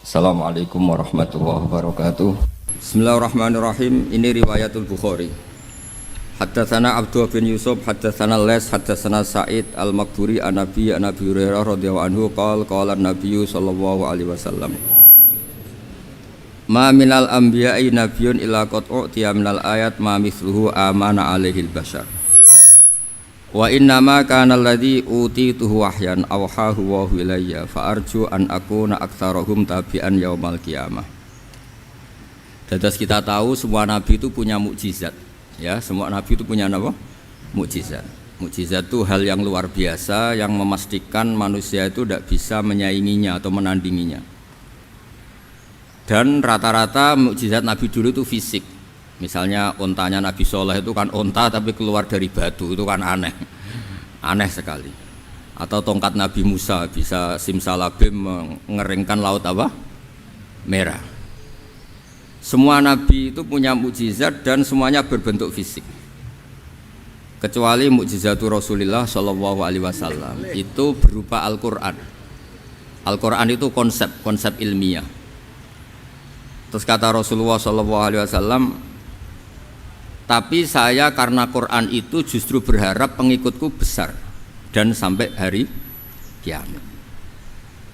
Assalamualaikum warahmatullahi wabarakatuh. Bismillahirrahmanirrahim. Ini riwayatul Bukhari. Haddatsana Abdullah bin Yusuf, haddatsana Les, haddatsana Sa'id al-Maqburi an Nabi Hurairah radhiyallahu anhu qala an-nabiy sallallahu alaihi wasallam. Ma minal anbiya'i nabiyyun illa qad u'tiya minal ayat ma mithluhu amana alaihi al-bashar. Wa innama kana alladhi utituhu wahyan awhahu wa ilayya fa arju an akuna aktsarahum tabi'an yaumal qiyamah. Dados kita tahu semua nabi itu punya mukjizat. Ya, semua nabi itu punya apa? Mukjizat. Mukjizat itu hal yang luar biasa yang memastikan manusia itu tidak bisa menyainginya atau menandinginya. Dan rata-rata mukjizat nabi dulu itu fisik. Misalnya ontanya Nabi Soleh itu kan onta tapi keluar dari batu, itu kan aneh sekali. Atau tongkat Nabi Musa bisa simsalabim mengeringkan laut apa? Merah. Semua nabi itu punya mukjizat dan semuanya berbentuk fisik. Kecuali mukjizatul Rasulullah Shallallahu Alaihi Wasallam itu berupa Al-Quran. Al-Quran itu konsep ilmiah. Terus kata Rasulullah Shallallahu Alaihi Wasallam, tapi saya karena Quran itu justru berharap pengikutku besar dan sampai hari kiamat.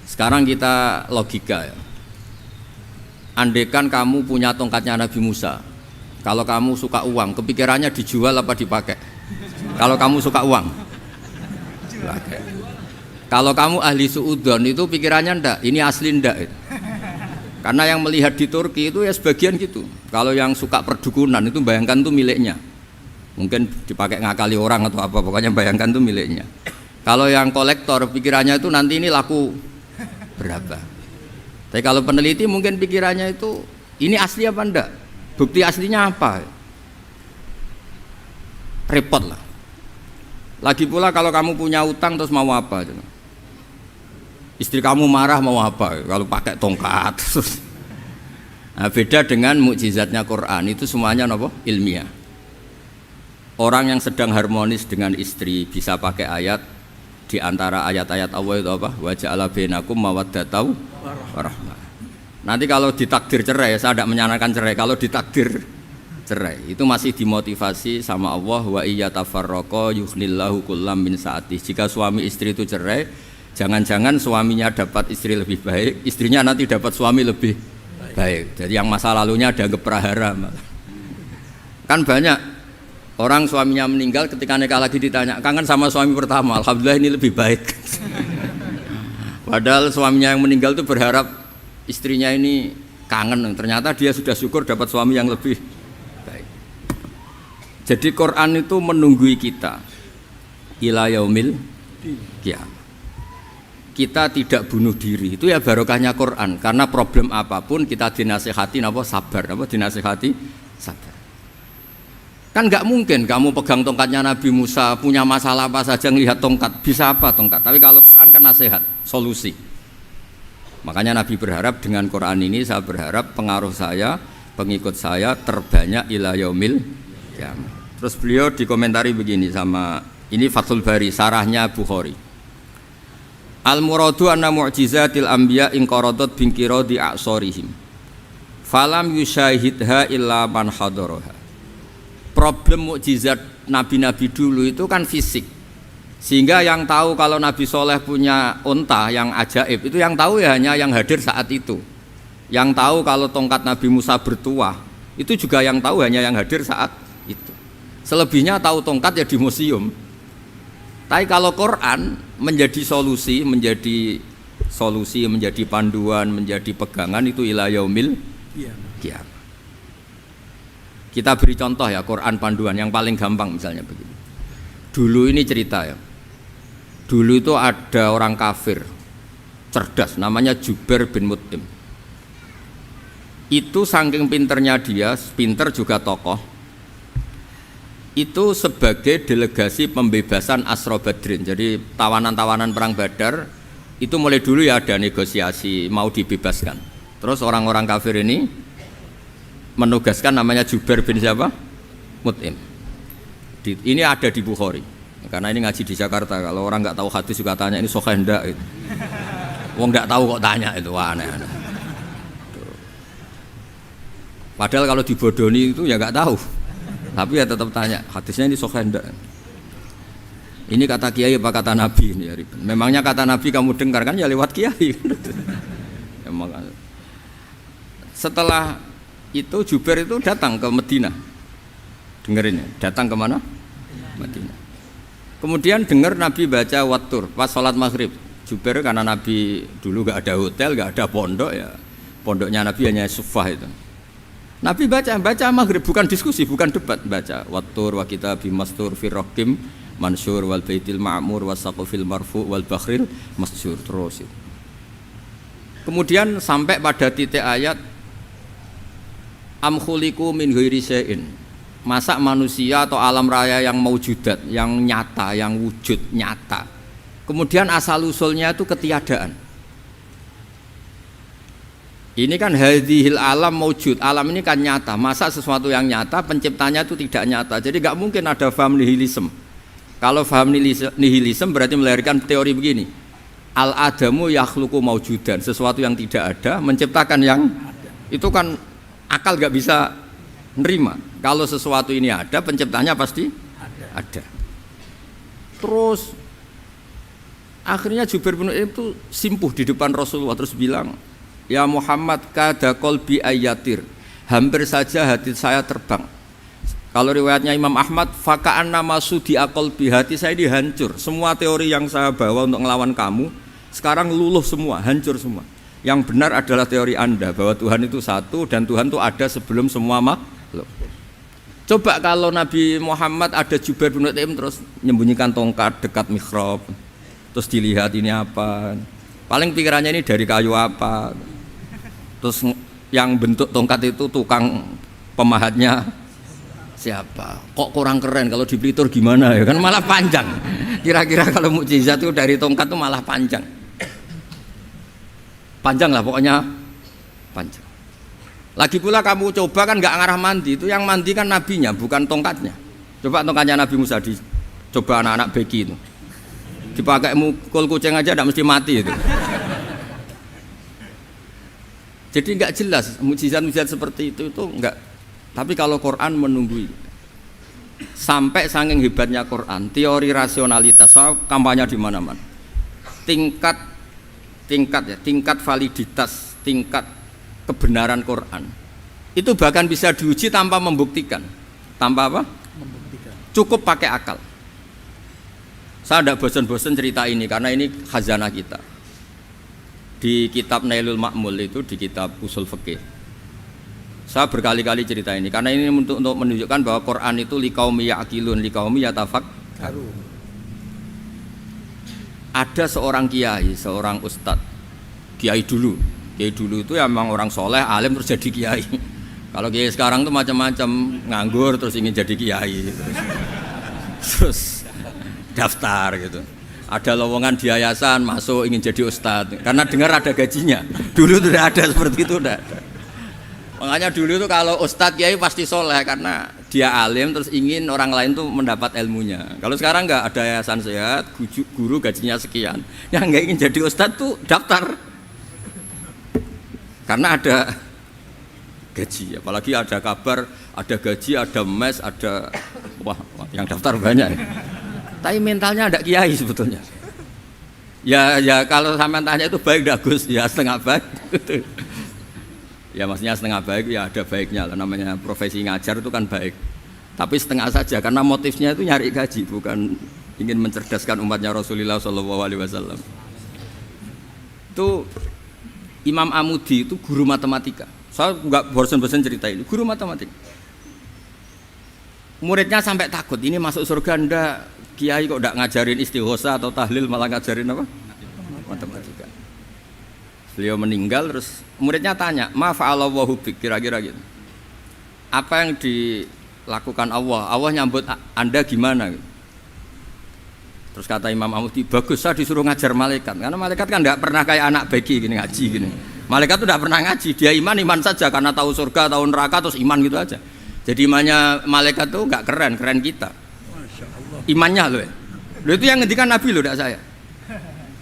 Sekarang kita logika ya. Andekan kamu punya tongkatnya Nabi Musa, kalau kamu suka uang, kepikirannya dijual apa dipakai? Kalau kamu suka uang, dipakai. Kalau kamu ahli suudon itu pikirannya ndak, ini asli ndak. Karena yang melihat di Turki itu ya sebagian gitu. Kalau yang suka perdukunan itu bayangkan tuh miliknya. Mungkin dipakai ngakali orang atau apa, pokoknya bayangkan tuh miliknya. Kalau yang kolektor pikirannya itu nanti ini laku berapa. Tapi kalau peneliti mungkin pikirannya itu ini asli apa enggak? Bukti aslinya apa? Repot lah. Lagi pula kalau kamu punya utang terus mau apa? Istri kamu marah mau apa? Kalau pakai tongkat. Nah, beda dengan mukjizatnya Quran itu semuanya apa? Ilmiah. Orang yang sedang harmonis dengan istri bisa pakai ayat di antara ayat-ayat Allah itu apa? Wa ja'ala bainakum mawaddatan warahmah. Nanti kalau ditakdir cerai, saya tidak menyarankan cerai. Kalau ditakdir cerai, itu masih dimotivasi sama Allah wa iyyatafarraqa yughnillahu kullam min sa'ati. Jika suami istri itu cerai, jangan-jangan suaminya dapat istri lebih baik, istrinya nanti dapat suami lebih baik. Jadi yang masa lalunya dianggap prahara. Kan banyak orang suaminya meninggal ketika nikah lagi ditanya, kangen sama suami pertama, alhamdulillah ini lebih baik. Padahal suaminya yang meninggal itu berharap istrinya ini kangen, ternyata dia sudah syukur dapat suami yang lebih baik. Jadi Quran itu menunggui kita ila yaumil qiyamah. Kita tidak bunuh diri, itu ya barokahnya Quran. Karena problem apapun kita dinasihati sabar, dinasihati sabar. Kan nggak mungkin kamu pegang tongkatnya Nabi Musa, punya masalah apa saja ngelihat tongkat, bisa apa tongkat. Tapi kalau Quran kan nasihat, solusi. Makanya Nabi berharap dengan Quran ini, saya berharap pengaruh saya, pengikut saya terbanyak ila yaumil qiyamah. Terus beliau dikomentari begini sama, ini Fathul Bari, sarahnya Bukhari. Al-muradu anna mu'jizatil anbiya inqaradat binqiradi a'sorihim falam yusyahidha illa man hadaraha. Problem mukjizat nabi-nabi dulu itu kan fisik, sehingga yang tahu kalau Nabi Soleh punya unta yang ajaib itu yang tahu ya hanya yang hadir saat itu. Yang tahu kalau tongkat Nabi Musa bertuah itu juga yang tahu hanya yang hadir saat itu. Selebihnya tahu tongkat ya di museum. Tapi kalau Quran menjadi solusi, menjadi panduan, menjadi pegangan itu ila yaumil qiyamah. Kita beri contoh ya, Quran panduan yang paling gampang misalnya begini. Dulu ini cerita ya. Dulu itu ada orang kafir cerdas namanya Jubair bin Mut'im. Itu saking pinternya dia, pinter juga tokoh. Itu sebagai delegasi pembebasan Asra Badrin. Jadi tawanan-tawanan perang Badar itu mulai dulu ya ada negosiasi mau dibebaskan. Terus orang-orang kafir ini menugaskan namanya Jubair bin siapa? Mut'im. Ini ada di Bukhari. Karena ini ngaji di Jakarta. Kalau orang nggak tahu hadis juga tanya ini sahih ndak itu. Wong nggak tahu kok tanya itu, wah aneh-aneh. Padahal kalau dibodoni itu ya nggak tahu. Tapi ya tetap tanya, hadisnya ini sahih enggak? Ini kata kiai apa kata nabi ini ya. Memangnya kata nabi kamu dengar kan ya lewat kiai. Emang. Setelah itu Jubair itu datang ke Madinah. Dengerin ya, datang ke mana? Madinah. Kemudian dengar Nabi baca Wattur pas sholat maghrib. Jubair karena Nabi dulu gak ada hotel, gak ada pondok ya. Pondoknya Nabi hanya sufah itu. Nabi baca maghrib, bukan diskusi, bukan debat, baca Wattur wa kitabi mastur fi raqim mansur wal baitil ma'mur wasaqfil marfu wal bakhril masjur terus itu. Kemudian sampai pada titik ayat am khuliqu min ghairi syai'in. Masa manusia atau alam raya yang maujudat, yang nyata, yang wujud nyata. Kemudian asal usulnya itu ketiadaan. Ini kan hadhil alam maujud, alam ini kan nyata. Masa sesuatu yang nyata penciptanya itu tidak nyata. Jadi nggak mungkin ada faham nihilisme. Kalau faham nihilisme berarti melahirkan teori begini. Al adamu yakhluqu maujudan, sesuatu yang tidak ada menciptakan yang itu kan akal nggak bisa nerima. Kalau sesuatu ini ada, penciptanya pasti ada. Terus akhirnya Jubair bin Mut'im itu simpuh di depan Rasulullah terus bilang, "Ya Muhammad, kada qalbi ayatir." Hampir saja hati saya terbang. Kalau riwayatnya Imam Ahmad, faka'anna masudi aqalbi, hati saya ini hancur. Semua teori yang saya bawa untuk melawan kamu sekarang luluh semua, hancur semua. Yang benar adalah teori Anda bahwa Tuhan itu satu dan Tuhan itu ada sebelum semua makhluk. Coba kalau Nabi Muhammad ada Jubair bin Mut'im terus menyembunyikan tongkat dekat mihrab, terus dilihat ini apa, paling pikirannya ini dari kayu apa, terus yang bentuk tongkat itu tukang pemahatnya siapa, kok kurang keren, kalau di Blitar gimana ya kan malah panjang. Kira-kira kalau mukjizat itu dari tongkat itu malah panjang lah pokoknya panjang. Lagi pula kamu coba kan nggak ngarah mandi, itu yang mandi kan nabinya bukan tongkatnya. Coba tongkatnya Nabi Musa dicoba anak-anak beki itu dipakai mukul kucing aja tidak mesti mati itu. Jadi nggak jelas mukjizat-mukjizat seperti itu nggak. Tapi kalau Quran menunggui sampai saking hebatnya Quran, teori rasionalitas, soal kampanye di mana-mana, tingkat validitas, tingkat kebenaran Quran itu bahkan bisa diuji tanpa membuktikan. Tanpa apa? Membuktikan. Cukup pakai akal. Saya tidak bosan-bosan cerita ini karena ini khazanah kita. Di kitab Nailul Ma'mul itu, di kitab usul fikih, saya berkali-kali cerita ini karena ini untuk menunjukkan bahwa Quran itu liqaumi ya'qilun, liqaumi yatafakkarun. Ada seorang kiai, seorang ustadz, kiai dulu itu ya memang orang soleh, alim terus jadi kiai. Kalau kiai sekarang tuh macam-macam, nganggur terus ingin jadi kiai, terus daftar gitu. Ada lowongan di yayasan masuk ingin jadi ustadz karena dengar ada gajinya. Dulu tidak ada seperti itu, tidak ada. Makanya dulu tuh kalau ustadz kiai pasti soleh karena dia alim terus ingin orang lain tuh mendapat ilmunya. Kalau sekarang nggak ada yayasan sehat, guru gajinya sekian, yang nggak ingin jadi ustadz tuh daftar karena ada gaji. Apalagi ada kabar, ada gaji, ada mes, ada wah yang daftar banyak. Tapi mentalnya ada kiai sebetulnya. Ya kalau sampean tanya itu baik dah Gus, ya setengah baik. Ya maksudnya setengah baik ya ada baiknya lah, namanya profesi ngajar itu kan baik. Tapi setengah saja karena motifnya itu nyari gaji, bukan ingin mencerdaskan umatnya Rasulullah SAW. Itu Imam Amudi itu guru matematika. Saya nggak bosan-bosan cerita ini, guru matematika. Muridnya sampai takut, ini masuk surga ndak? Kiai kok ndak ngajarin istighosa atau tahlil malah ngajarin apa? Matematika. Beliau meninggal terus muridnya tanya, "Ma fa'alallahu bik?" Kira-kira gitu. Apa yang dilakukan Allah? Allah nyambut Anda gimana? Terus kata Imam Amudi, "Bagus, saya disuruh ngajar malaikat." Karena malaikat kan tidak pernah kayak anak beki gini ngaji gini. Malaikat itu tidak pernah ngaji, dia iman saja karena tahu surga, tahu neraka terus iman gitu aja. Jadi imannya malaikat tuh nggak keren kita. Imannya loh. Loh itu yang ngendikan Nabi loh, tidak saya.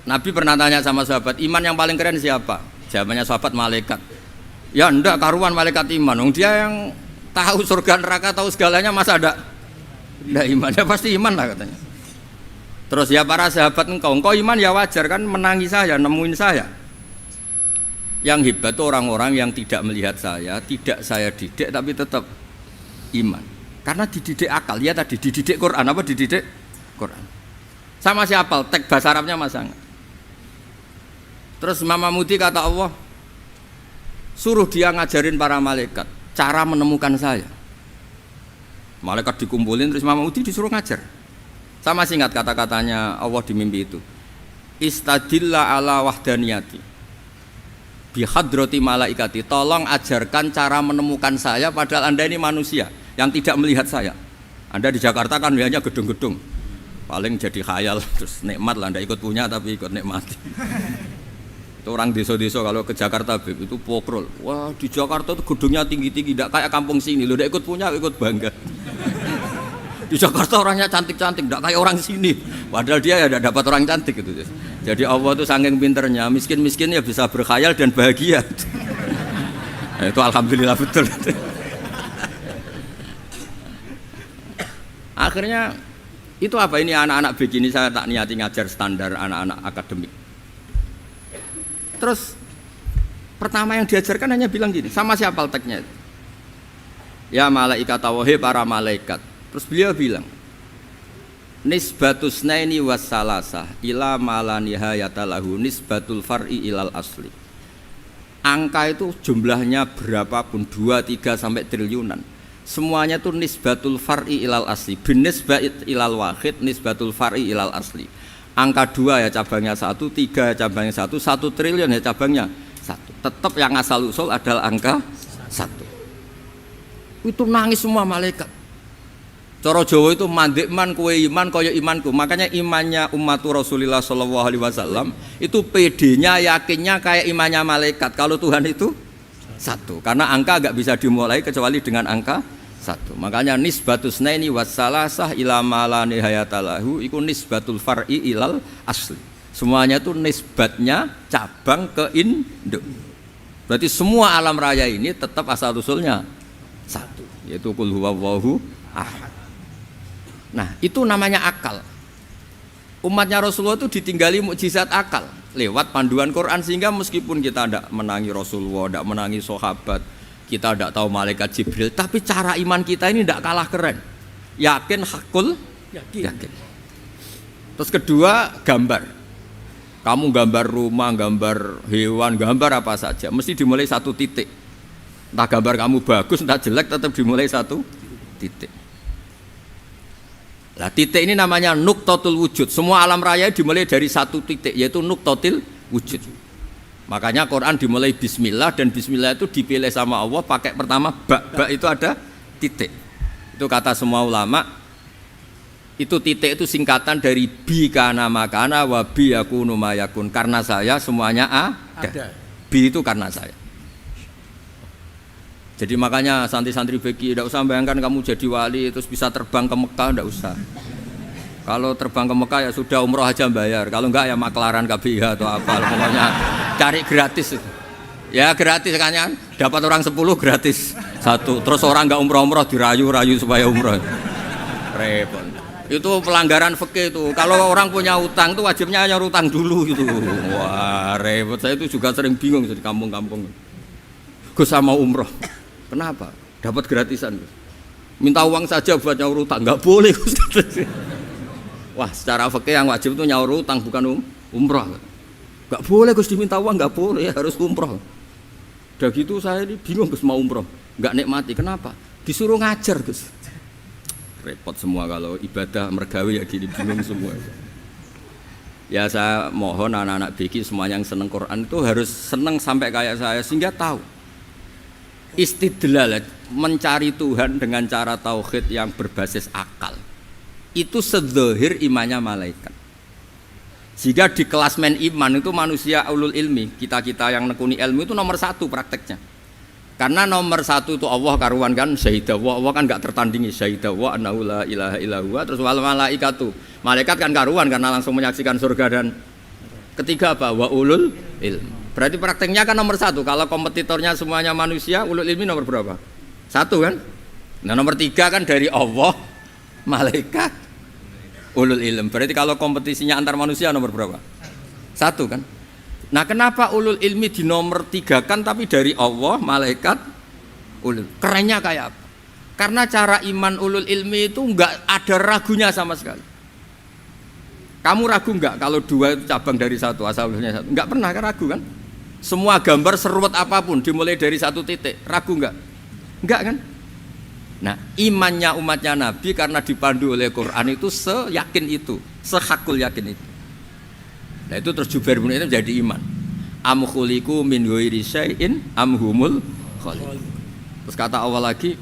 Nabi pernah tanya sama sahabat, iman yang paling keren siapa? Jawabannya sahabat malaikat. Ya ndak karuan malaikat iman. Dia yang tahu surga neraka, tahu segalanya, masa ndak iman? Ya pasti iman lah katanya. Terus ya para sahabat engkau iman ya wajar kan, menangi saya, nemuin saya. Yang hebat itu orang-orang yang tidak melihat saya, tidak saya didik tapi tetap iman. Karena dididik akal, ya tadi dididik Quran, apa dididik Quran. Sama siapa? Teks bahasa Arabnya masang. Terus Imam Mudi kata Allah, suruh dia ngajarin para malaikat cara menemukan saya. Malaikat dikumpulin, terus Imam Mudi disuruh ngajar. Sama singkat kata-katanya Allah di mimpi itu. Istadilla ala wahdaniyati bihadrati malaikati, tolong ajarkan cara menemukan saya padahal Anda ini manusia yang tidak melihat saya. Anda di Jakarta kan hanya gedung-gedung, paling jadi khayal, terus nikmat lah, Anda ikut punya tapi ikut nikmati. Itu orang desa-desa kalau ke Jakarta itu pokrol, wah di Jakarta itu gedungnya tinggi-tinggi, tidak kayak kampung sini, lo udah ikut punya, ikut bangga. Di Jakarta orangnya cantik-cantik, tidak kayak orang sini, padahal dia ya tidak dapat orang cantik gitu. Jadi Allah itu saking pinternya, miskin-miskin ya bisa berkhayal dan bahagia. Nah, itu alhamdulillah betul. Akhirnya itu apa ini anak-anak begini saya tak niati ngajar standar anak-anak akademik. Terus pertama yang diajarkan hanya bilang gini, sama siapa teksnya? Ya malaikat wahai para malaikat. Terus beliau bilang, nisbatus naini wassalasah ila mala nihayata lahu nisbatul far'i ilal asli. Angka itu jumlahnya berapapun 2, 3 sampai triliunan, semuanya itu nisbatul far'i ilal asli, binisbat ilal wahid nisbatul far'i ilal asli. Angka 2 ya cabangnya 1, 3 ya cabangnya 1, 1 triliun ya cabangnya 1. Tetap yang asal usul adalah angka 1. Itu nangis semua malaikat. Cara Jawa itu mandekman kowe iman kaya imanku. Makanya imannya ummatu Rasulullah sallallahu alaihi wasallam itu PD-nya, yakinnya kayak imannya malaikat. Kalau Tuhan itu 1. Karena angka enggak bisa dimulai kecuali dengan angka 1. Makanya nisbatus naini wassalasah ila ma la nihayata lahu iku nisbatul far'i ilal asli. Semuanya itu nisbatnya cabang ke induk. Berarti semua alam raya ini tetap asal usulnya 1, yaitu qul huwallahu ahad. Nah, itu namanya akal. Umatnya Rasulullah itu ditinggali mukjizat akal lewat panduan Quran, sehingga meskipun kita tidak menangi Rasulullah, tidak menangi sahabat, kita tidak tahu malaikat Jibril, tapi cara iman kita ini tidak kalah keren. Yakin, hakul, yakin. Terus kedua, gambar. Kamu gambar rumah, gambar hewan, gambar apa saja, mesti dimulai 1 titik. Entah gambar kamu bagus, entah jelek, tetap dimulai 1 titik. Nah, titik ini namanya nuqtatul wujud. Semua alam raya dimulai dari 1 titik, yaitu nuqtatil wujud. Makanya Quran dimulai bismillah, dan bismillah itu dipilih sama Allah pakai pertama ba itu ada titik. Itu kata semua ulama. Itu titik itu singkatan dari bi kana makana wa bi yakunu mayakun. Karena saya semuanya ada. Bi itu karena saya. Jadi makanya santri-santri beki tidak usah bayangkan kamu jadi wali terus bisa terbang ke Mekah, tidak usah. Kalau terbang ke Mekah ya sudah umroh aja bayar. Kalau enggak ya maklaran KBH atau apa, pokoknya cari gratis. Ya gratis kan, dapat orang 10 gratis 1. Terus orang enggak umroh-umroh dirayu-rayu supaya umroh. Repot. Itu pelanggaran fikih itu. Kalau orang punya utang itu wajibnya hanya utang dulu gitu. Wah repot. Saya itu juga sering bingung di kampung-kampung. Gus sama umroh. Kenapa? Dapat gratisan. Minta uang saja buat nyaur utang, nggak boleh. Wah, secara fikih yang wajib itu nyaur utang bukan umroh. Nggak boleh Gus diminta uang, nggak boleh, harus umroh. Udah gitu saya ini bingung Gus mau umroh, nggak nikmati. Kenapa? Disuruh ngajar Gus. Repot semua kalau ibadah mergawe ya gini, bingung semua. Ya saya mohon anak-anak BK semuanya yang seneng Quran itu harus seneng sampai kayak saya sehingga tahu. Istidlal, mencari Tuhan dengan cara tauhid yang berbasis akal itu sedzahir imannya malaikat. Jika di kelasmen iman itu manusia ulul ilmi, kita-kita yang nekuni ilmu itu nomor 1 prakteknya. Karena nomor 1 itu Allah karuan kan, syahidah Allah kan enggak tertandingi, syahidah wa annahu la ilaha illallah. Terus wal malaikatu, malaikat kan karuan karena langsung menyaksikan surga. Dan ketiga apa? Wa ulul ilmi. Berarti prakteknya kan nomor 1. Kalau kompetitornya semuanya manusia, ulul ilmi nomor berapa? 1 kan? Nah nomor 3 kan dari Allah, malaikat, ulul ilm. Berarti kalau kompetisinya antar manusia nomor berapa? 1 kan? Nah kenapa ulul ilmi di nomor 3 kan tapi dari Allah, malaikat, ulul? Kerennya kayak apa? Karena cara iman ulul ilmi itu enggak ada ragunya sama sekali. Kamu ragu enggak kalau 2 itu cabang dari 1, asal-usulnya 1? Enggak pernah kan ragu kan? Semua gambar seruat apapun dimulai dari 1 titik, ragu enggak? Enggak kan? Nah, imannya umatnya Nabi karena dipandu oleh Quran itu seyakin itu, sehakul yakin itu. Nah, itu terus Jubair bin Mut'im jadi iman. Am khuliqu min ghairi syai'in am humul khaliq. Terus kata Allah lagi,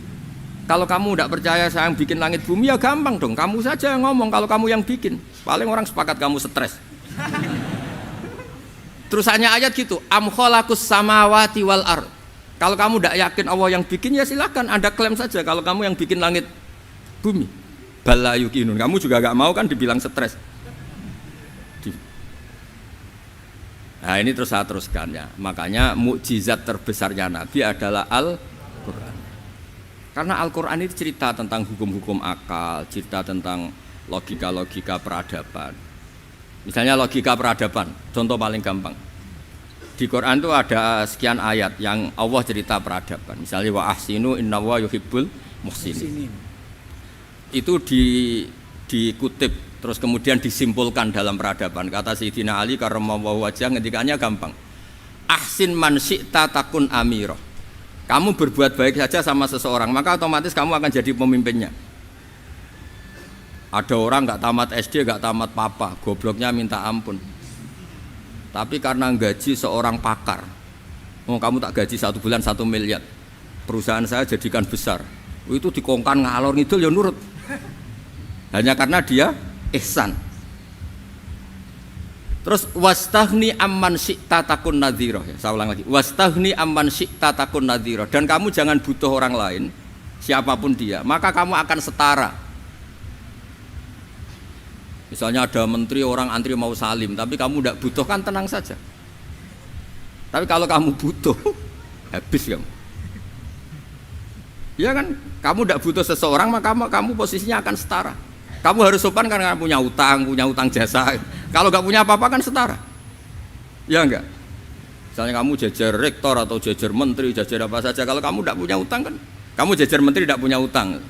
kalau kamu tidak percaya saya yang bikin langit bumi ya gampang dong, kamu saja yang ngomong kalau kamu yang bikin. Paling orang sepakat kamu stres. Terusannya ayat gitu, am khalaqus samawati wal ard. Kalau kamu tidak yakin Allah yang bikin ya silakan Anda klaim saja kalau kamu yang bikin langit bumi. Bala yuqinun. Kamu juga gak mau kan dibilang stres. Nah ini terus saya teruskan ya. Makanya mukjizat terbesarnya Nabi adalah Al-Quran. Karena Al-Quran itu cerita tentang hukum-hukum akal, cerita tentang logika-logika peradaban. Misalnya logika peradaban, contoh paling gampang. Di Quran itu ada sekian ayat yang Allah cerita peradaban. Misalnya wa ahsinu innallaha yuhibbul muhsinin. Itu dikutip terus kemudian disimpulkan dalam peradaban. Kata Sayyidina Ali karramallahu wajhah ngendikannya gampang. Ahsin man syi'ta takun amirah. Kamu berbuat baik saja sama seseorang, maka otomatis kamu akan jadi pemimpinnya. Ada orang nggak tamat SD, nggak tamat papa, gobloknya minta ampun. Tapi karena gaji seorang pakar, oh kamu tak gaji 1 bulan 1 miliar, perusahaan saya jadikan besar. Itu dikongkan ngalor ngidul ya nurut. Hanya karena dia ihsan. Terus wastaghni amman syi'ta takun nadhira. Ya, saya ulang lagi. Wastaghni amman syi'ta takun nadhira. Dan kamu jangan butuh orang lain, siapapun dia, maka kamu akan setara. Misalnya ada menteri orang antri mau salim, tapi kamu tidak butuh kan tenang saja. Tapi kalau kamu butuh, habis kamu. Ya kan, kamu tidak butuh seseorang maka kamu posisinya akan setara. Kamu harus sopan karena punya utang jasa. Kalau nggak punya apa-apa kan setara. Ya enggak. Misalnya kamu jajar rektor atau jajar menteri, jajar apa saja. Kalau kamu tidak punya utang kan, kamu jajar menteri tidak punya utang,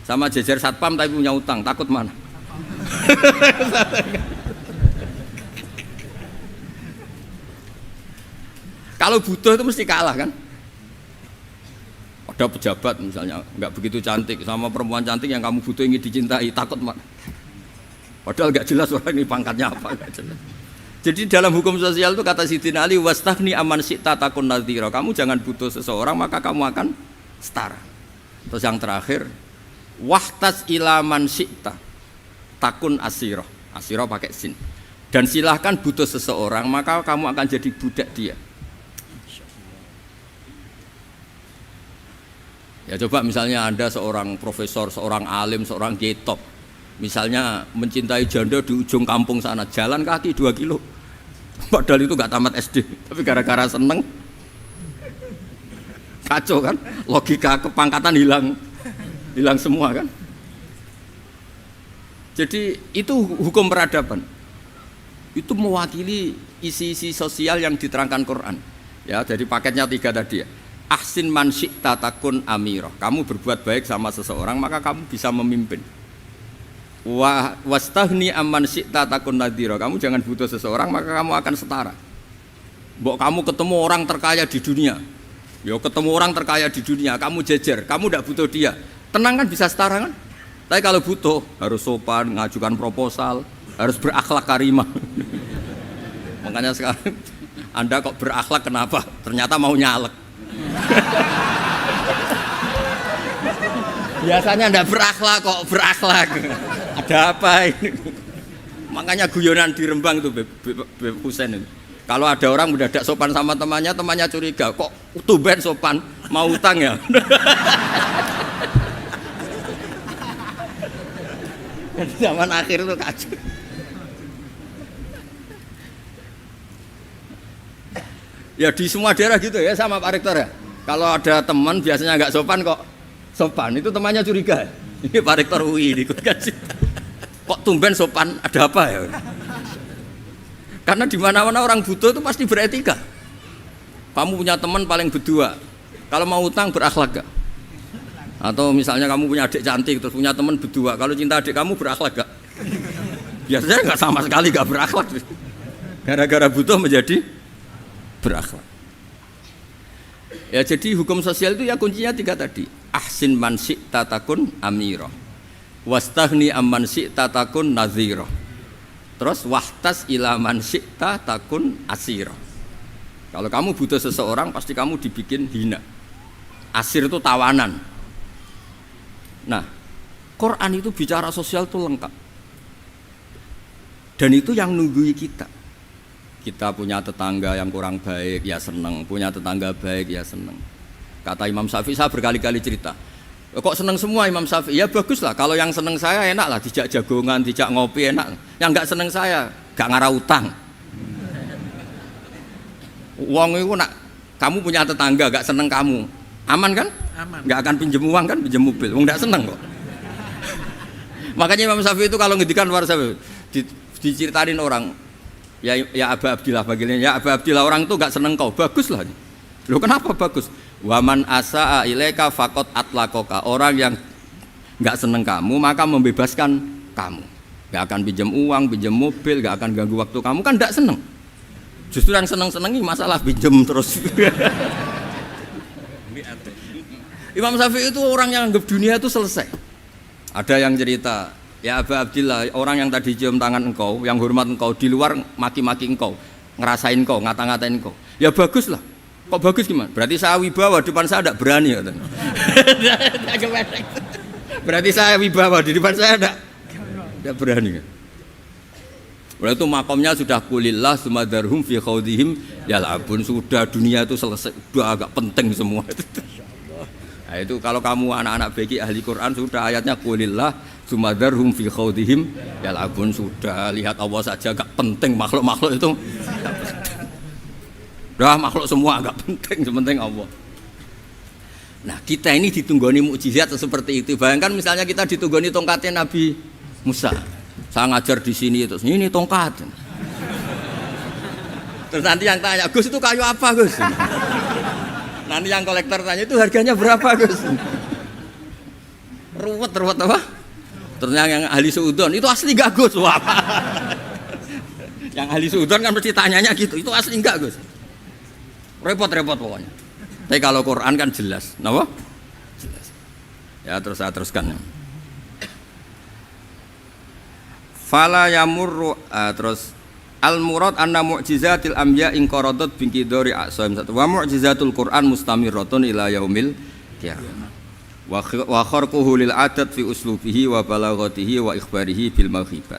sama jajar satpam tapi punya utang, takut mana? Kalau butuh itu mesti kalah kan? Ada pejabat misalnya nggak begitu cantik sama perempuan cantik yang kamu butuh ingin dicintai, takut mana? Padahal nggak jelas orang ini pangkatnya apa, nggak jelas. Jadi dalam hukum sosial itu kata Sayyidina Ali wastaghni amman syi'ta takun nadhira. Kamu jangan butuh seseorang maka kamu akan setara. Terus yang terakhir wahtas ila man syi'ta takun asirah. Asirah pakai sin. Dan silahkan butuh seseorang maka kamu akan jadi budak dia. Ya coba misalnya Anda seorang profesor, seorang alim, seorang kiai top. Misalnya mencintai janda di ujung kampung sana, jalan kaki 2 kilo. Padahal itu gak tamat SD, tapi gara-gara seneng kacau kan, logika kepangkatan hilang semua kan. Jadi itu hukum peradaban. Itu mewakili isi-isi sosial yang diterangkan Quran. Ya, jadi paketnya 3 tadi ya. Ahsin man syi'ta takun amirah. Kamu berbuat baik sama seseorang maka kamu bisa memimpin. Wastaghni amman syi'ta takun nadhira. Kamu jangan butuh seseorang maka kamu akan setara. Mbok kamu ketemu orang terkaya di dunia. Ya ketemu orang terkaya di dunia, kamu jejer, kamu tidak butuh dia. Tenang kan bisa setara kan? Tapi kalau butuh harus sopan, ngajukan proposal, harus berakhlak karimah. Makanya sekarang Anda kok berakhlak kenapa? Ternyata mau nyalek. Biasanya ndak berakhlak kok berakhlak. Ada apa ini? Makanya guyonan di Rembang itu Beb Husain itu. Kalau ada orang mendadak sopan sama temannya, temannya curiga, kok tumben sopan, mau utang ya? Zaman akhir itu kacau. Ya di semua daerah gitu ya sama Pak Rektor ya. Kalau ada teman biasanya nggak sopan kok sopan, itu temannya curiga. Ini Pak Rektor UI ikut kaji. Kok tumben sopan, ada apa ya? Karena di mana-mana orang butuh itu pasti beretika. Kamu punya teman paling berdua, kalau mau utang berakhlak gak? Atau misalnya kamu punya adik cantik terus punya teman berdua, kalau cinta adik kamu berakhlak gak? Biasanya nggak sama sekali nggak berakhlak. Gara-gara butuh menjadi berakhlak. Ya jadi hukum sosial itu ya kuncinya 3 tadi. Ahsin man syi'ta takun amira. Wastaghni amman syi'ta takun nazira. Terus wahtas ila man syi'ta takun asira. Kalau kamu butuh seseorang pasti kamu dibikin hina. Asir itu tawanan. Nah, Quran itu bicara sosial itu lengkap. Dan itu yang nunggui kita. Kita punya tetangga yang kurang baik, ya seneng. Punya tetangga baik, ya seneng. Kata Imam Syafi'i, saya berkali-kali cerita. Kok seneng semua Imam Syafi'i? Ya bagus lah. Kalau yang seneng saya enak lah. Dijak jagongan, dijak ngopi enak. Yang nggak seneng saya, gak ngarah utang. Uang itu nak, kamu punya tetangga gak seneng kamu. Aman kan? Aman. Gak akan pinjem uang kan, pinjem mobil. Uang gak seneng kok. Makanya Imam Syafi'i itu kalau ngedikan luar Syafi'i, diceritain orang. Ya Aba Abdillah bagiannya, ya Aba Abdillah orang itu gak seneng kau, bagus lah. Loh kenapa bagus? Waman asa'a ilaika faqad atlaqaka. Orang yang gak seneng kamu maka membebaskan kamu. Gak akan pinjam uang, pinjam mobil, gak akan ganggu waktu kamu, kan gak seneng. Justru yang seneng-senengi masalah pinjam terus. Imam Syafi'i itu orang yang anggap dunia itu selesai. Ada yang cerita, ya Aba Abdillah, orang yang tadi cium tangan engkau, yang hormat engkau, di luar maki-maki engkau, ngerasain engkau, ngata-ngatain engkau. Ya bagus lah. Kok bagus gimana? Berarti saya wibawa, depan saya tidak berani. Berarti saya wibawa, di depan saya tidak berani. Berarti itu makomnya sudah kulillah sumadarhum fi khawdihim yal'abun. Sudah dunia itu selesai, sudah agak penting semua. Nah itu kalau kamu anak-anak beki ahli Quran sudah ayatnya kulillah sumadarhum fi khawdihim yal'abun. Sudah lihat Allah saja agak penting, makhluk-makhluk itu agak penting. Dah makhluk semua agak penting, sepenting Allah. Nah kita ini ditunggoni mukjizat seperti itu. Bayangkan misalnya kita ditunggoni tongkatnya Nabi Musa. Saya ngajar di sini terus ini tongkat. Terus nanti yang tanya, Gus itu kayu apa Gus? Nanti yang kolektor tanya itu harganya berapa Gus? Ruwet apa? Terus yang ahli suudon itu asli enggak Gus? Wah. Yang ahli suudon kan mesti tanyanya gitu, itu asli enggak Gus? Repot-repot pokoknya. Tapi kalau Quran kan jelas, kenapa? Jelas. Ya terus saya teruskan. Fala yamurru terus al murad anna mu'jizatil anbiya in qaradat bi qidari aqsam satu wa mu'jizatul Quran mustamirratun ila yaumil qiyamah wa kharquhu lil adat fi uslubihi wa balaghatihi wa ikhbarihi bil mawhibat.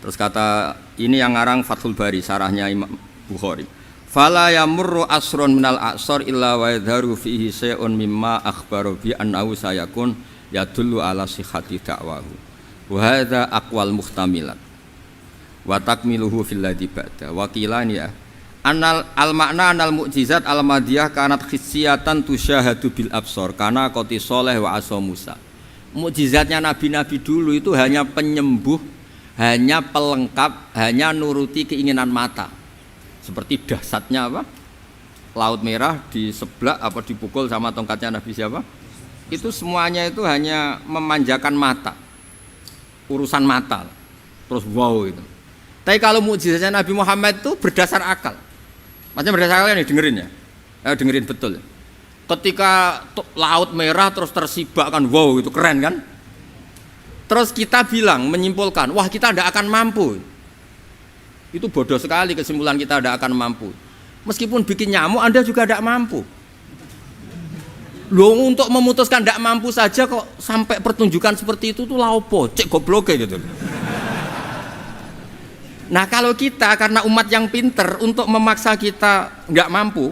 Terus kata ini yang ngarang Fathul Bari sarahnya Imam Bukhari. Fala yamurru asrun minal aqsar illa wa yadharu fihi shay'un mimma akhbaru bi annahu sayakun yadullu ala sihhati da'wahu. Wa hadza aqwal muhtamilat wa takmiluhu fil ladzi ba'da wa qilani ya anal al makna anal mukjizat al madiyah kanat khissiyatan tusyahadu bil absar kana qati sholeh wa asa Musa. Mukjizatnya nabi-nabi dulu itu hanya penyembuh, hanya pelengkap, hanya nuruti keinginan mata. Seperti dahsyatnya apa? Laut Merah diseblak apa dipukul sama tongkatnya Nabi siapa? Itu semuanya itu hanya memanjakan mata. Urusan mata, terus wow itu. Tapi kalau mukjizatnya Nabi Muhammad itu berdasar akal. Maksudnya berdasar akal nih dengerin ya, dengerin betul. Ketika Laut Merah terus tersibak kan, wow itu keren kan. Terus kita bilang menyimpulkan, wah kita tidak akan mampu. Itu bodoh sekali kesimpulan kita tidak akan mampu. Meskipun bikin nyamuk Anda juga tidak mampu. Loh untuk memutuskan tidak mampu saja kok sampai pertunjukan seperti itu tuh laopo, cek goblok gitu. Nah kalau kita karena umat yang pinter untuk memaksa kita nggak mampu,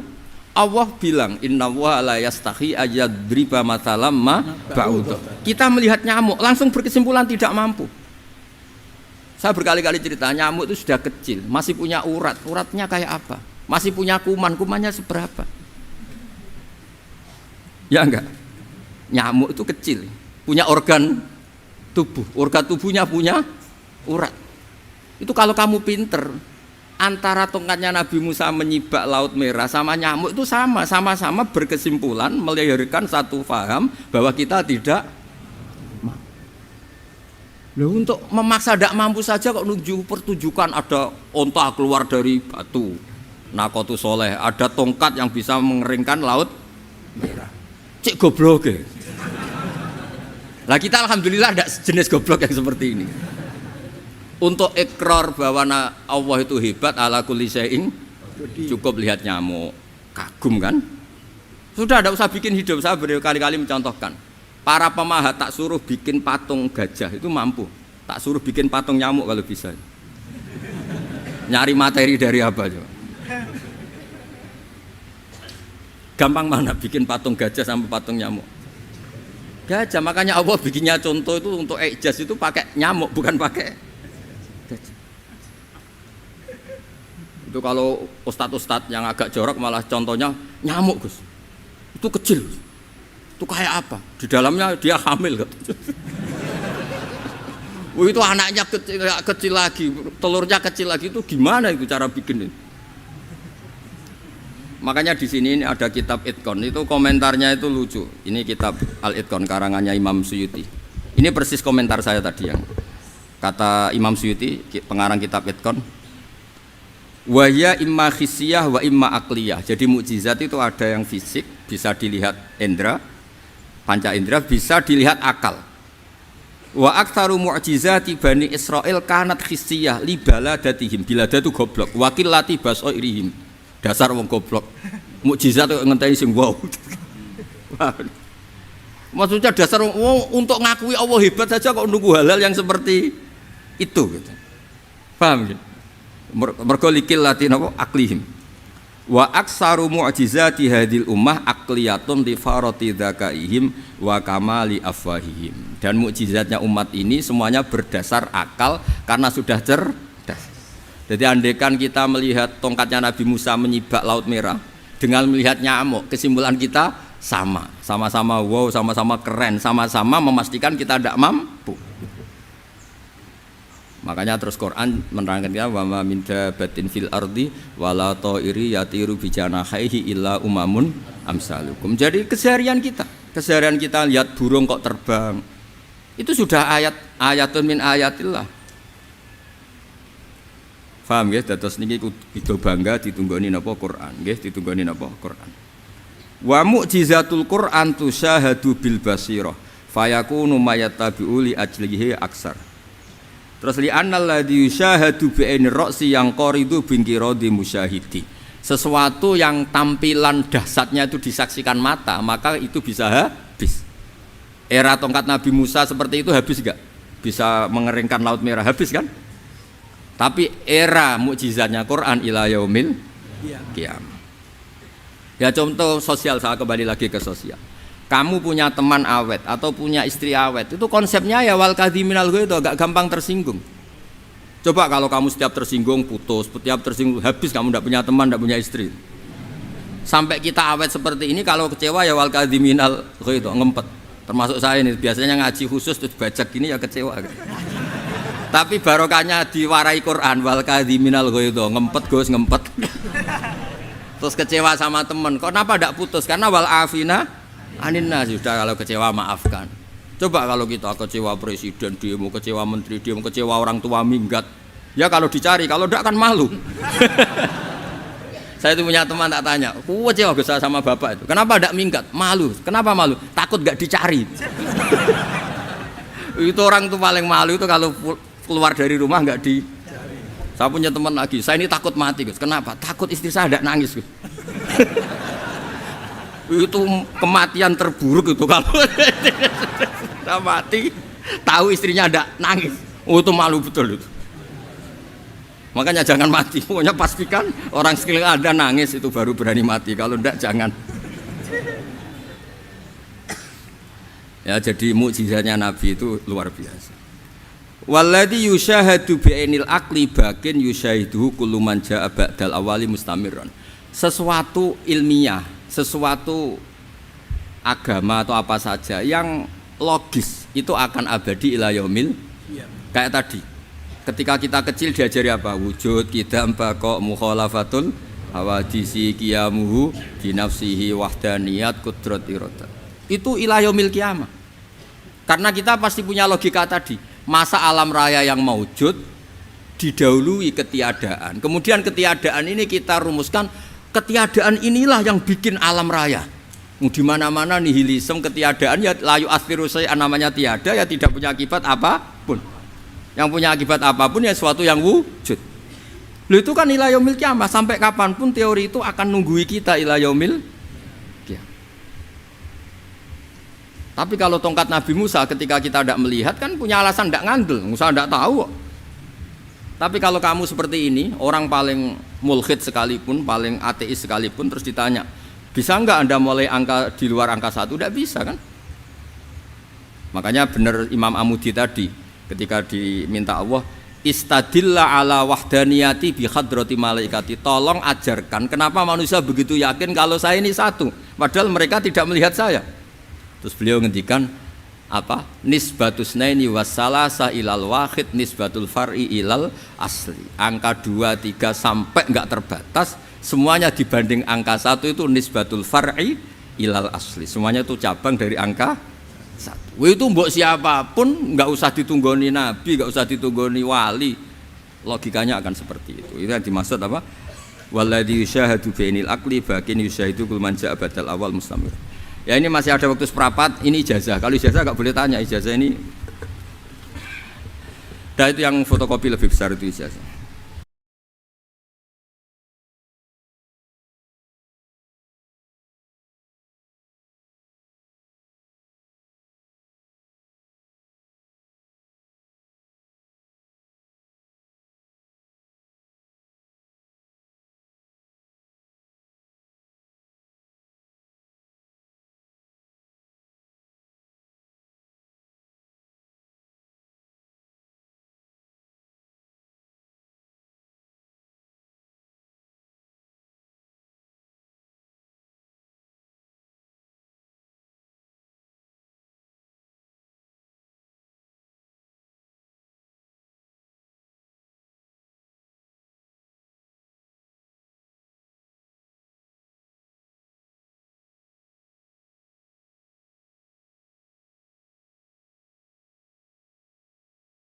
Allah bilang innallaha la yastahi ayadriba mathalam ma ba'ud. Kita melihat nyamuk langsung berkesimpulan tidak mampu. Saya berkali-kali cerita nyamuk itu sudah kecil, masih punya urat, uratnya kayak apa? Masih punya kuman, kumannya seberapa? Ya enggak? Nyamuk itu kecil, punya organ tubuh, organ tubuhnya punya urat. Itu kalau kamu pinter, antara tongkatnya Nabi Musa menyibak Laut Merah sama nyamuk itu sama-sama berkesimpulan melahirkan satu faham bahwa kita tidak. Loh, untuk memaksa tidak mampu saja kok nunjuk pertunjukan ada onta keluar dari batu Nakotu Soleh, ada tongkat yang bisa mengeringkan Laut Merah. Cik goblok ya. Lah kita alhamdulillah ada jenis goblok yang seperti ini. Untuk ikrar bahwa Allah itu hebat ala kulli syai'in, cukup lihat nyamuk, kagum kan? Sudah tidak usah bikin hidup. Saya berkali-kali mencontohkan. Para pemahat tak suruh bikin patung gajah itu mampu. Tak suruh bikin patung nyamuk kalau bisa. Nyari materi dari apa coba? Gampang mana bikin patung gajah sampai patung nyamuk? Gajah, makanya Allah bikinnya contoh itu untuk ijaz itu pakai nyamuk bukan pakai gajah. Itu kalau ustadz-ustadz yang agak jorok malah contohnya nyamuk Gus. Itu kecil. Itu kayak apa? Di dalamnya dia hamil. Itu anaknya kecil lagi, telurnya kecil lagi, itu gimana itu cara bikin ini? Makanya di sini ada kitab Itqon, itu komentarnya itu lucu. Ini kitab Al-Itqon karangannya Imam Suyuti. Ini persis komentar saya tadi yang kata Imam Suyuti, pengarang kitab Itqon. Wa ya imma khissiyah wa imma aqliyah. Jadi mukjizat itu ada yang fisik, bisa dilihat indra, panca indra, bisa dilihat akal. Wa aktsaru mu'jizati Bani Israil kanat khissiyah li baladatihim. Biladatu goblok, wa qillati basairihim. Dasar wong goblok. Mukjizat kok ngenteni sing wow. Maksudnya dasar untuk ngakui Allah hebat saja kok nunggu hal-hal yang seperti itu gitu. Paham gitu? Mergo likil latin apa aklihim. Wa aksaru mu'jizati hadil ummah aqliyatun li farati dzakaihim wa kamali afwahihim. Dan mukjizatnya umat ini semuanya berdasar akal karena sudah cerdas. Jadi andaikan kita melihat tongkatnya Nabi Musa menyibak Laut Merah dengan melihat nyamuk, kesimpulan kita sama-sama wow, sama-sama keren, sama-sama memastikan kita tidak mampu. Makanya terus Quran menerangkan kita wa ma min dabatin fil ardi wala ta'iri yatiru bi janahihi illa umamun amsalukum. Jadi keseharian kita lihat burung kok terbang. Itu sudah ayatun min ayatillah. Paham nggih? Dados niki kudu bangga ditunggoni napa Quran, nggih ditunggoni napa Quran. Wa mu'jizatul Quran tusyahadu bil basirah fayakunu mayatabi'u li ajlihi aksar. Terus li annal ladzi yusyahadu bi ainir ra'si yang qaridu bin qiradi musyahidi. Sesuatu yang tampilan dahsyatnya itu disaksikan mata, maka itu bisa habis. Era tongkat Nabi Musa seperti itu habis enggak? Bisa mengeringkan Laut Merah, habis kan? Tapi era mukjizatnya Quran ila yaumil qiyamah. Ya contoh sosial, saya kembali lagi ke sosial. Kamu punya teman awet atau punya istri awet, itu konsepnya ya wal kadhiminal ghaidh, agak gampang tersinggung. Coba kalau kamu setiap tersinggung putus, setiap tersinggung habis, kamu tidak punya teman, tidak punya istri. Sampai kita awet seperti ini, kalau kecewa ya wal kadhiminal ghaidh, ngempet. Termasuk saya ini biasanya ngaji khusus terus baca gini ya kecewa. Tapi barokahnya diwarai Quran wal kadhiminal ghaidh, ngempet Gus, ngempet. Terus kecewa sama teman, kenapa tidak putus? Karena wal afina aninna, sudah kalau kecewa maafkan. Coba kalau kita kecewa presiden demo, kecewa menteri demo, kecewa orang tua minggat, ya kalau dicari, kalau tidak kan malu. Saya itu punya teman tak tanya, kecewa Gus sama bapak itu, kenapa tidak minggat? Malu. Kenapa malu? Takut gak dicari. Itu orang tuh paling malu itu kalau keluar dari rumah nggak di. Saya punya teman lagi, saya ini takut mati Gus. Kenapa? Takut istri saya tidak nangis Gus. Itu kematian terburuk itu kalau sudah mati, tahu istrinya tidak nangis. Oh itu malu betul itu. Makanya jangan mati. Pokoknya pastikan orang sekeliling Anda nangis itu baru berani mati. Kalau tidak jangan. Ya jadi mukjizatnya Nabi itu luar biasa. Walladzi yusyahadu bi'ainil aqli bakin yusyahiduhu kullu man jaa ba'dal awali mustamirran. Sesuatu ilmiah, sesuatu agama atau apa saja yang logis itu akan abadi ila yaumil. Kayak tadi, ketika kita kecil diajari apa? Wujud, qidam, baqa, mukhalafatul hawadisi, qiyamuhu binafsihi, wahdaniyat, qudrat, iradah. Itu ila yaumil qiyamah. Karena kita pasti punya logika tadi. Masa alam raya yang maujud didahului ketiadaan. Kemudian ketiadaan ini kita rumuskan, ketiadaan inilah yang bikin alam raya. Di mana-mana nihilisme, ketiadaan ya layu asfiru say'an, namanya tiada ya tidak punya akibat apapun. Yang punya akibat apapun ya sesuatu yang wujud. Lalu itu kan ila yaumil qiyamah, sampai kapanpun teori itu akan nunggui kita ila yaumil qiyamah. Tapi kalau tongkat Nabi Musa ketika kita tidak melihat kan punya alasan tidak ngandel, Musa tidak tahu. Tapi kalau kamu seperti ini, orang paling mulhid sekalipun, paling ateis sekalipun, terus ditanya, bisa enggak Anda mulai angka di luar angka 1? Tidak bisa kan? Makanya benar Imam Amudi tadi ketika diminta Allah, istadilla ala wahdaniyati bi hadrati malaikati, tolong ajarkan kenapa manusia begitu yakin kalau saya ini satu, padahal mereka tidak melihat saya. Terus beliau ngendikan apa? Nisbatus naini wassalasa ilal wahid nisbatul far'i ilal asli. Angka 2, 3 sampai enggak terbatas, semuanya dibanding angka 1 itu nisbatul far'i ilal asli. Semuanya itu cabang dari angka 1. Itu mbok siapapun enggak usah ditunggoni nabi, enggak usah ditunggoni wali. Logikanya akan seperti itu. Itu yang dimaksud apa? Walladzi yusyahadu bainil aqli bakin yusyahidu kul man ja'a badal awal mustamir. Ya ini masih ada waktu seperempat, ini ijazah. Kalau ijazah enggak boleh tanya, ijazah ini. Dan itu yang fotokopi lebih besar itu ijazah.